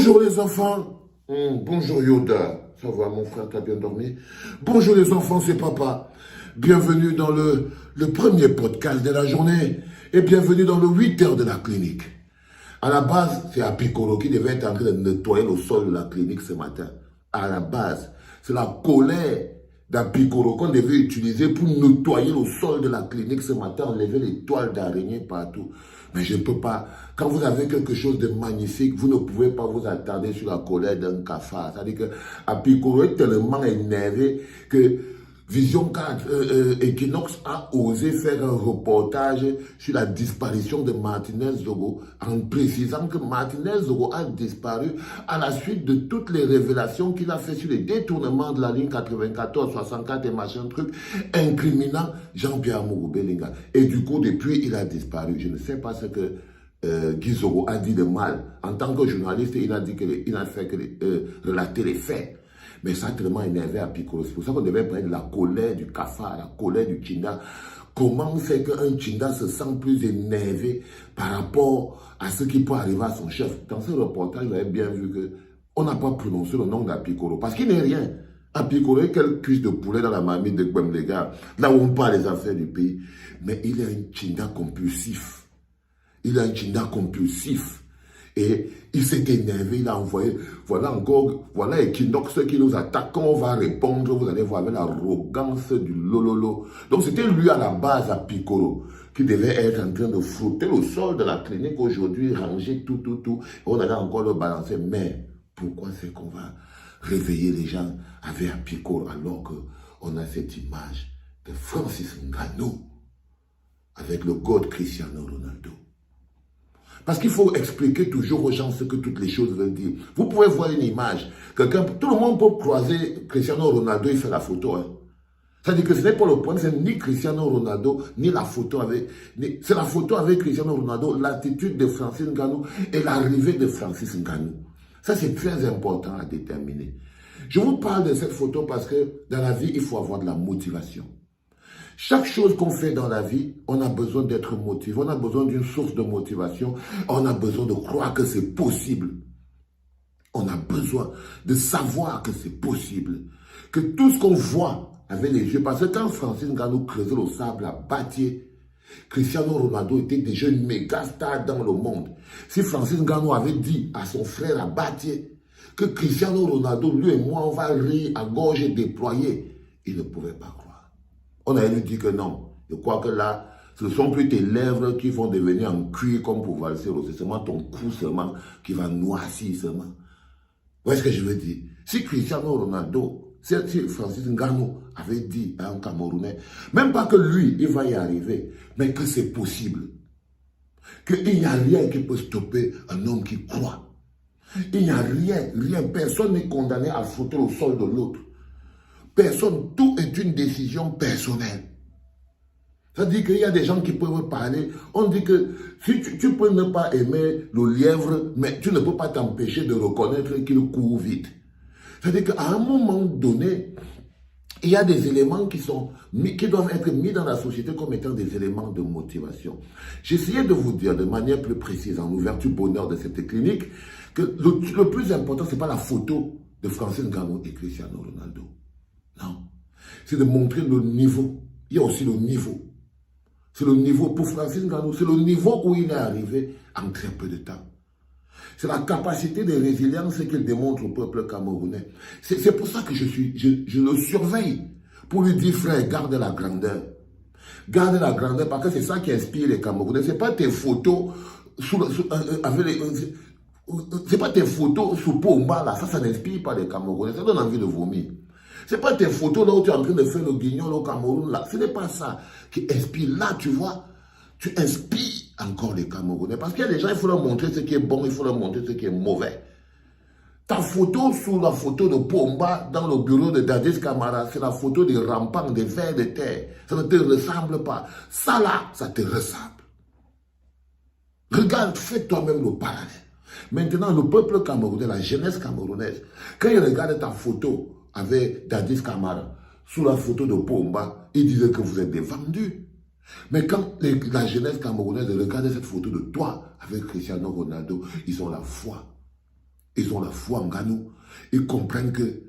Bonjour les enfants. Bonjour Yoda. Ça va mon frère, t'as bien dormi? Bonjour les enfants, c'est papa. Bienvenue dans le premier podcast de la journée et bienvenue dans le 8 heures de la clinique. À la base, c'est Apicolo qui devait être en train de nettoyer le sol de la clinique ce matin. À la base, c'est la colère d'Apicolo qu'on devait utiliser pour nettoyer le sol de la clinique ce matin, enlever les toiles d'araignée partout. Mais je ne peux pas. Quand vous avez quelque chose de magnifique, vous ne pouvez pas vous attarder sur la colère d'un cafard. C'est-à-dire que Apicolo est tellement énervé que Vision 4, Equinox a osé faire un reportage sur la disparition de Martinez Zogo en précisant que Martinez Zogo a disparu à la suite de toutes les révélations qu'il a fait sur les détournements de la ligne 94, 64 et machin truc, incriminant Jean-Pierre Mougou-Belinga. Et du coup, depuis, il a disparu. Je ne sais pas ce que Guy Zogo a dit de mal. En tant que journaliste, il a dit qu'il a fait que relater les faits. Mais ça a tellement énervé Apicolo. C'est pour ça qu'on devait prendre la colère du cafard, la colère du Tchinda. Comment c'est qu'un Tchinda se sent plus énervé par rapport à ce qui peut arriver à son chef? Dans ce reportage, vous avez bien vu qu'on n'a pas prononcé le nom d'Apicolo. Parce qu'il n'est rien. Apicolo est quelle cuisse de poulet dans la marmite de Gwemlega, là où on parle des affaires du pays. Mais il est un Tchinda compulsif. Il est un Tchinda compulsif. Et il s'est énervé, il a envoyé, voilà Equinox qui nous attaque. Quand on va répondre, vous allez voir avec l'arrogance du lololo. Donc c'était lui à la base, Apicolo, qui devait être en train de frotter le sol de la clinique aujourd'hui, ranger tout. On allait encore le balancer. Mais pourquoi c'est qu'on va réveiller les gens avec Apicolo alors qu'on a cette image de Francis Ngannou avec le God Cristiano Ronaldo? Parce qu'il faut expliquer toujours aux gens ce que toutes les choses veulent dire. Vous pouvez voir une image. Tout le monde peut croiser Cristiano Ronaldo, il fait la photo. Hein. C'est-à-dire que ce n'est pas le point, c'est ni Cristiano Ronaldo, ni la photo avec... C'est la photo avec Cristiano Ronaldo, l'attitude de Francis Ngannou et l'arrivée de Francis Ngannou. Ça, c'est très important à déterminer. Je vous parle de cette photo parce que dans la vie, il faut avoir de la motivation. Chaque chose qu'on fait dans la vie, on a besoin d'être motivé, on a besoin d'une source de motivation, on a besoin de croire que c'est possible. On a besoin de savoir que c'est possible. Que tout ce qu'on voit avec les yeux, parce que quand Francis Ngannou creusait le sable à Batié, Cristiano Ronaldo était déjà une méga star dans le monde. Si Francis Ngannou avait dit à son frère à Batié que Cristiano Ronaldo, lui et moi, on va rire à gorge déployée, il ne pouvait pas croire. On a lui dit que non. Je crois que là, ce ne sont plus tes lèvres qui vont devenir en cuir comme pour valser. C'est seulement ton cou seulement qui va noircir seulement. Vous voyez ce que je veux dire? Si Cristiano Ronaldo, si Francis Ngannou avait dit à un Camerounais, même pas que lui, il va y arriver, mais que c'est possible. Qu'il n'y a rien qui peut stopper un homme qui croit. Il n'y a rien, personne n'est condamné à frotter le sol de l'autre. Personne, tout est une décision personnelle. C'est-à-dire qu'il y a des gens qui peuvent parler. On dit que si tu peux ne pas aimer le lièvre, mais tu ne peux pas t'empêcher de reconnaître qu'il court vite. C'est-à-dire qu'à un moment donné, il y a des éléments qui doivent être mis dans la société comme étant des éléments de motivation. J'essayais de vous dire de manière plus précise, en ouverture bonheur de cette clinique, que le plus important, ce n'est pas la photo de Francis Ngannou et Cristiano Ronaldo. Non, c'est de montrer le niveau. Il y a aussi le niveau. C'est le niveau pour Francis Ngannou, c'est le niveau où il est arrivé en très peu de temps. C'est la capacité de résilience qu'il démontre au peuple camerounais. C'est pour ça que je le surveille. Pour lui dire, frère, garde la grandeur. Garde la grandeur parce que c'est ça qui inspire les Camerounais. Ce n'est pas tes photos c'est pas tes photos sous Pomba là. Ça n'inspire pas les Camerounais. Ça donne envie de vomir. Ce n'est pas tes photos là où tu es en train de faire le guignol au Cameroun là. Ce n'est pas ça qui inspire. Là, tu vois, tu inspires encore les Camerounais. Parce qu'il y a des gens, il faut leur montrer ce qui est bon, il faut leur montrer ce qui est mauvais. Ta photo sous la photo de Pomba dans le bureau de Dadis Camara, c'est la photo des rampants, des vers de terre. Ça ne te ressemble pas. Ça là, ça te ressemble. Regarde, fais toi-même le parallèle. Maintenant, le peuple camerounais, la jeunesse camerounaise, quand ils regardent ta photo avec Dadis Camara, sous la photo de Pomba, ils disaient que vous êtes des vendus. Mais quand la jeunesse camerounaise regarde cette photo de toi avec Cristiano Ronaldo, ils ont la foi. Ils ont la foi en Nganou. Ils comprennent que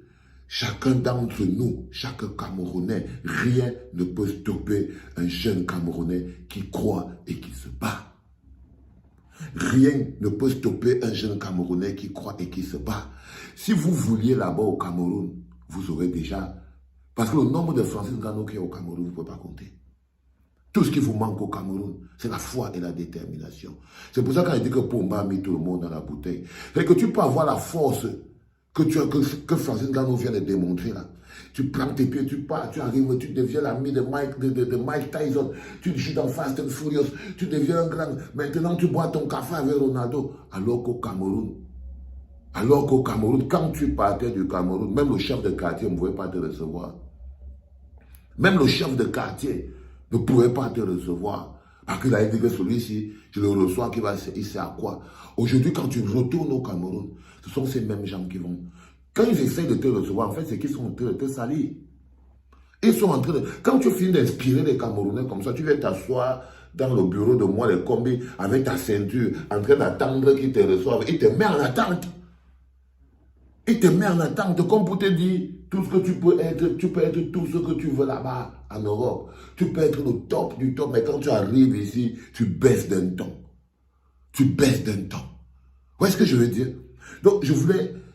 chacun d'entre nous, chaque Camerounais, rien ne peut stopper un jeune Camerounais qui croit et qui se bat. Rien ne peut stopper un jeune Camerounais qui croit et qui se bat. Si vous vouliez là-bas au Cameroun, vous aurez déjà... Parce que le nombre de Francis Ngannou qui est au Cameroun, vous ne pouvez pas compter. Tout ce qui vous manque au Cameroun, c'est la foi et la détermination. C'est pour ça qu'on dit que Pomba a mis tout le monde dans la bouteille. C'est que tu peux avoir la force que Francis Ngannou vient de démontrer là. Tu prends tes pieds, tu pars, tu arrives, tu deviens l'ami de Mike Tyson, tu joues dans Fast and Furious, tu deviens un grand. Maintenant, tu bois ton café avec Ronaldo. Alors qu'au Cameroun, quand tu partais du Cameroun, même le chef de quartier ne pouvait pas te recevoir. Même le chef de quartier ne pouvait pas te recevoir. Parce qu'il a dit que celui-ci, je le reçois, il sait à quoi. Aujourd'hui, quand tu retournes au Cameroun, ce sont ces mêmes gens qui vont... Quand ils essayent de te recevoir, en fait, c'est qu'ils sont en train de te salir. Ils sont en train de... Quand tu finis d'inspirer les Camerounais comme ça, tu viens t'asseoir dans le bureau de moi, les combis, avec ta ceinture, en train d'attendre qu'ils te reçoivent. Ils te mettent en attente. Il te met en attente, comme pour te dire, tout ce que tu peux être tout ce que tu veux là-bas en Europe. Tu peux être le top du top, mais quand tu arrives ici, tu baisses d'un ton. Tu baisses d'un ton. Vous voyez ce que je veux dire? Donc,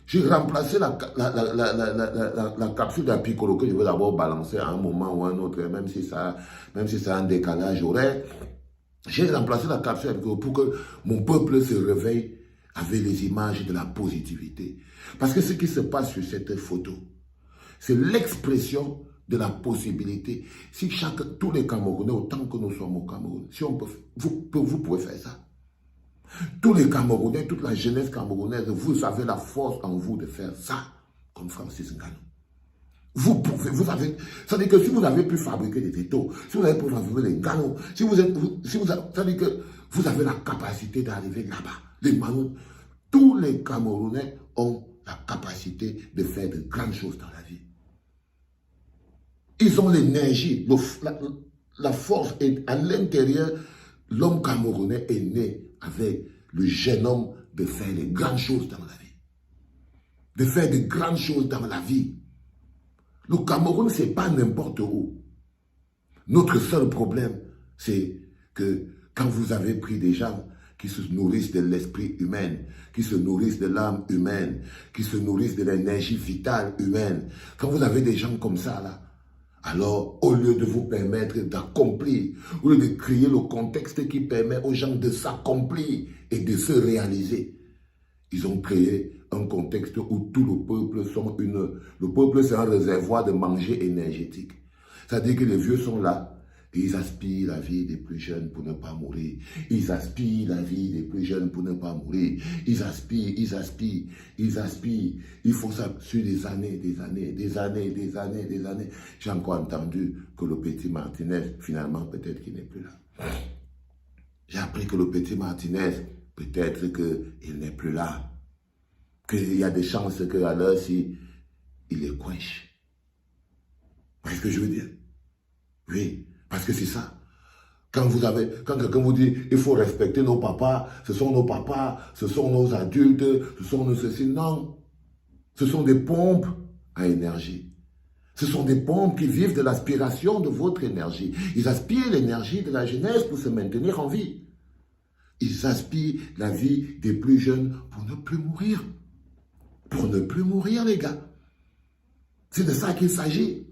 j'ai remplacé la capsule d'un piccolo que je veux d'abord balancer à un moment ou à un autre, même si ça a un décalage horaire. J'ai remplacé la capsule pour que mon peuple se réveille avec les images de la positivité. Parce que ce qui se passe sur cette photo, c'est l'expression de la possibilité. Si tous les Camerounais, autant que nous sommes au Cameroun, si on peut, vous pouvez faire ça. Tous les Camerounais, toute la jeunesse camerounaise, vous avez la force en vous de faire ça, comme Francis Ngannou. Vous avez, ça veut dire que si vous avez pu fabriquer des vétos, si vous avez pu fabriquer des Ngannou, ça veut dire que vous avez la capacité d'arriver là-bas. Les Manoun, tous les Camerounais ont la capacité de faire de grandes choses dans la vie. Ils ont l'énergie, la force est à l'intérieur. L'homme camerounais est né avec le jeune homme de faire de grandes choses dans la vie. De faire de grandes choses dans la vie. Le Cameroun, ce n'est pas n'importe où. Notre seul problème, c'est que quand vous avez pris des gens qui se nourrissent de l'esprit humain, qui se nourrissent de l'âme humaine, qui se nourrissent de l'énergie vitale humaine, quand vous avez des gens comme ça, là, alors, au lieu de vous permettre d'accomplir, au lieu de créer le contexte qui permet aux gens de s'accomplir et de se réaliser, ils ont créé un contexte où tout le peuple c'est un réservoir de manger énergétique. C'est-à-dire que les vieux sont là, et ils aspirent la vie des plus jeunes pour ne pas mourir. Ils aspirent la vie des plus jeunes pour ne pas mourir. Ils aspirent. Il faut ça sur des années. J'ai encore entendu que le petit Martinez, finalement, peut-être qu'il n'est plus là. J'ai appris que le petit Martinez, peut-être qu'il n'est plus là. Qu'il y a des chances qu'à l'heure-ci, il est coinché. Vous voyez ce que je veux dire? Oui. Parce que c'est ça. Quand quelqu'un vous dit, il faut respecter nos papas, ce sont nos adultes, ce sont nos ceci. Non. Ce sont des pompes à énergie. Ce sont des pompes qui vivent de l'aspiration de votre énergie. Ils aspirent l'énergie de la jeunesse pour se maintenir en vie. Ils aspirent la vie des plus jeunes pour ne plus mourir. Pour ne plus mourir, les gars. C'est de ça qu'il s'agit.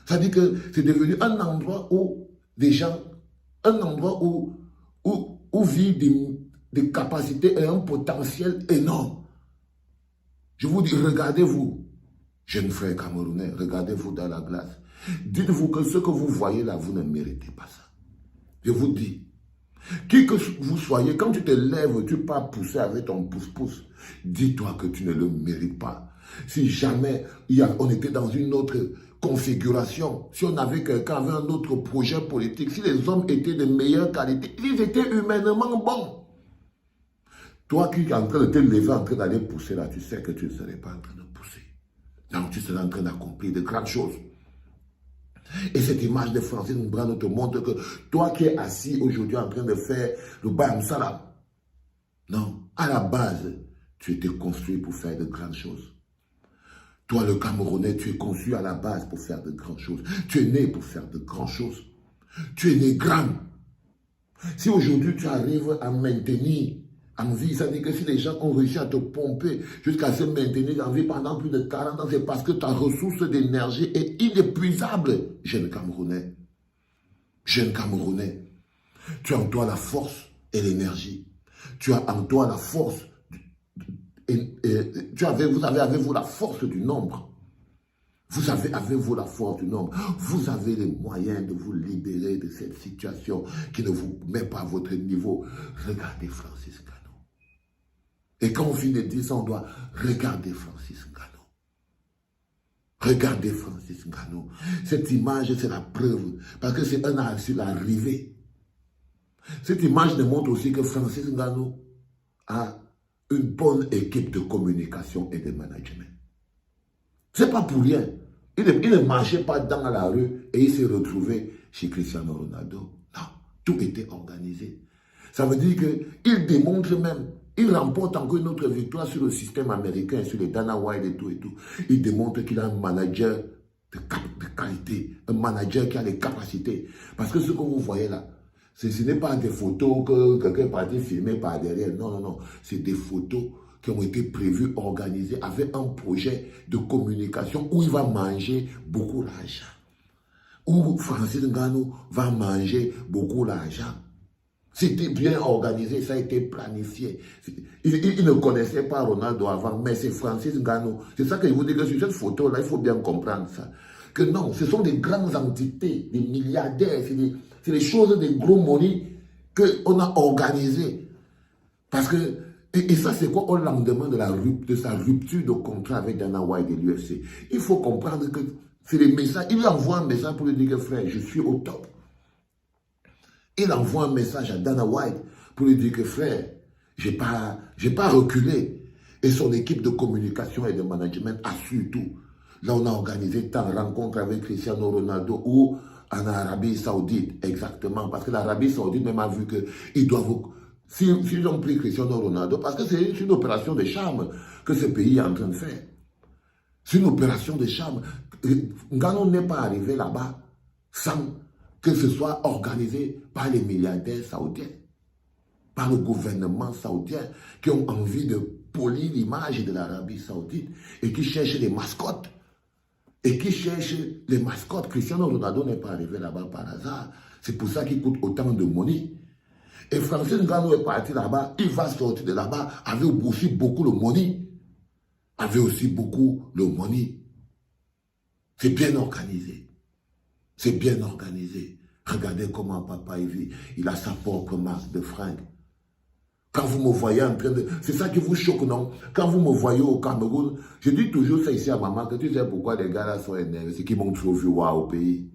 Ça dit que c'est devenu un endroit où des gens, un endroit où vivent des capacités et un potentiel énorme. Je vous dis, regardez-vous, jeunes frères camerounais, regardez-vous dans la glace. Dites-vous que ce que vous voyez là, vous ne méritez pas ça. Je vous dis, qui que vous soyez, quand tu te lèves, tu pars pousser avec ton pouce-pouce, dis-toi que tu ne le mérites pas. Si jamais on était dans une autre configuration, si on avait quelqu'un avec un autre projet politique, si les hommes étaient de meilleure qualité, ils étaient humainement bons. Toi qui es en train de te lever, en train d'aller pousser là, tu sais que tu ne serais pas en train de pousser. Donc tu serais en train d'accomplir de grandes choses. Et cette image de Francis Ngannou te montre que toi qui es assis aujourd'hui en train de faire le Bam Salam, non, à la base, tu étais construit pour faire de grandes choses. Toi, le Camerounais, tu es conçu à la base pour faire de grandes choses. Tu es né pour faire de grandes choses. Tu es né grand. Si aujourd'hui tu arrives à maintenir en vie, ça veut dire que si les gens ont réussi à te pomper jusqu'à se maintenir en vie pendant plus de 40 ans, c'est parce que ta ressource d'énergie est inépuisable, jeune Camerounais. Jeune Camerounais, tu as en toi la force et l'énergie. Tu as en toi la force, vous avez avec vous la force du nombre. Vous avez avec vous la force du nombre. Vous avez les moyens de vous libérer de cette situation qui ne vous met pas à votre niveau. Regardez Francis Ngannou. Et quand on finit de dire ça, on doit regarder Francis Ngannou. Regardez Francis Ngannou. Cette image, c'est la preuve. Parce que c'est un art sur l'arrivée. Cette image démontre aussi que Francis Ngannou a une bonne équipe de communication et de management. C'est pas pour rien. Il ne marchait pas dans la rue et il s'est retrouvé chez Cristiano Ronaldo. Non, tout était organisé. Ça veut dire qu'il démontre même, il remporte encore une autre victoire sur le système américain, sur les Dana White et tout et tout. Il démontre qu'il a un manager de qualité, un manager qui a les capacités. Parce que ce que vous voyez là, ce n'est pas des photos que quelqu'un est parti filmer par derrière. Non, non, non. C'est des photos qui ont été prévues, organisées, avec un projet de communication où il va manger beaucoup d'argent. Où Francis Ngannou va manger beaucoup d'argent. C'était bien organisé, ça a été planifié. Il ne connaissait pas Ronaldo avant, mais c'est Francis Ngannou. C'est ça que je vous dis que sur cette photo-là, il faut bien comprendre ça. Que non, ce sont des grandes entités, des milliardaires, c'est des choses, des gros money qu'on a organisées. Parce que, et ça c'est quoi au lendemain de sa rupture de contrat avec Dana White et l'UFC. Il faut comprendre que c'est les messages, il lui envoie un message pour lui dire que frère, je suis au top. Il envoie un message à Dana White pour lui dire que frère, j'ai pas reculé. Et son équipe de communication et de management assure tout. Là, on a organisé tant de rencontres avec Cristiano Ronaldo ou en Arabie Saoudite, exactement. Parce que l'Arabie Saoudite même a vu qu'ils doivent... S'ils ont pris Cristiano Ronaldo, parce que c'est une opération de charme que ce pays est en train de faire. C'est une opération de charme. Ngannou n'est pas arrivé là-bas sans que ce soit organisé par les milliardaires saoudiens, par le gouvernement saoudien, qui ont envie de polir l'image de l'Arabie Saoudite et qui cherchent les mascottes. Cristiano Ronaldo n'est pas arrivé là-bas par hasard. C'est pour ça qu'il coûte autant de money. Et Francis Ngannou est parti là-bas, il va sortir de là-bas avec aussi beaucoup de money. C'est bien organisé. C'est bien organisé. Regardez comment papa vit. Il a sa propre marque de fringues. Quand vous me voyez en train de... C'est ça qui vous choque, non? Quand vous me voyez au Cameroun, je dis toujours ça ici à maman, que tu sais pourquoi les gars là sont énervés. C'est qu'ils m'ont trop vu voir au pays.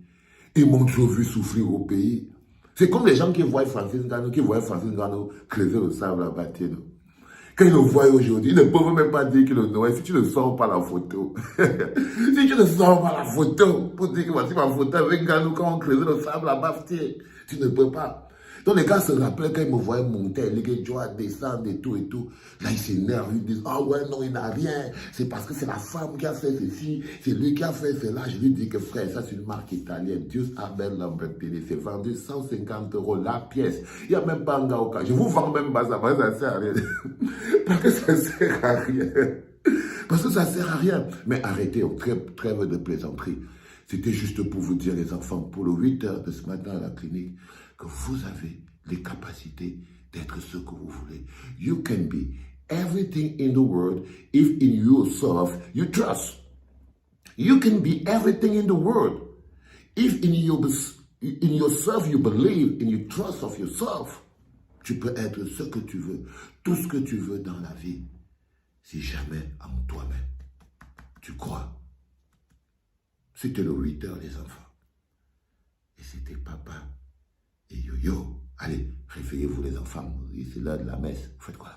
Ils m'ont trop vu souffrir au pays. C'est comme les gens qui voient Francis Ngannou creuser le sable à bâtir. Quand ils le voient aujourd'hui, ils ne peuvent même pas dire qu'il le noie si tu ne sors pas la photo. Si tu ne sors pas la photo, pour dire que voici ma photo avec Ngannou quand on creusait le sable à bâtir, tu ne peux pas. Donc les gars se rappellent quand ils me voyaient monter, les gars descendre et tout et tout. Là ils s'énervent, ils disent, ah ouais non il n'a rien, c'est parce que c'est la femme qui a fait ceci, c'est lui qui a fait cela. Je lui dis que frère, ça c'est une marque italienne, Dieu Abel Lambertini, c'est vendu 150 € la pièce. Il n'y a même pas un gars au cas. Je vous vends même pas ça, parce que ça sert à rien. Parce que ça sert à rien. Parce que ça sert à rien. Mais arrêtez, trêve de plaisanterie. C'était juste pour vous dire les enfants, pour le 8h de ce matin à la clinique, que vous avez les capacités d'être ce que vous voulez. You can be everything in the world if in yourself you trust. You can be everything in the world if in yourself you believe and you trust of yourself. Tu peux être ce que tu veux, tout ce que tu veux dans la vie, si jamais en toi-même tu crois. C'était le 8h les enfants. Et c'était papa et Yo-Yo. Allez, réveillez-vous les enfants. C'est l'heure de la messe. Faites quoi?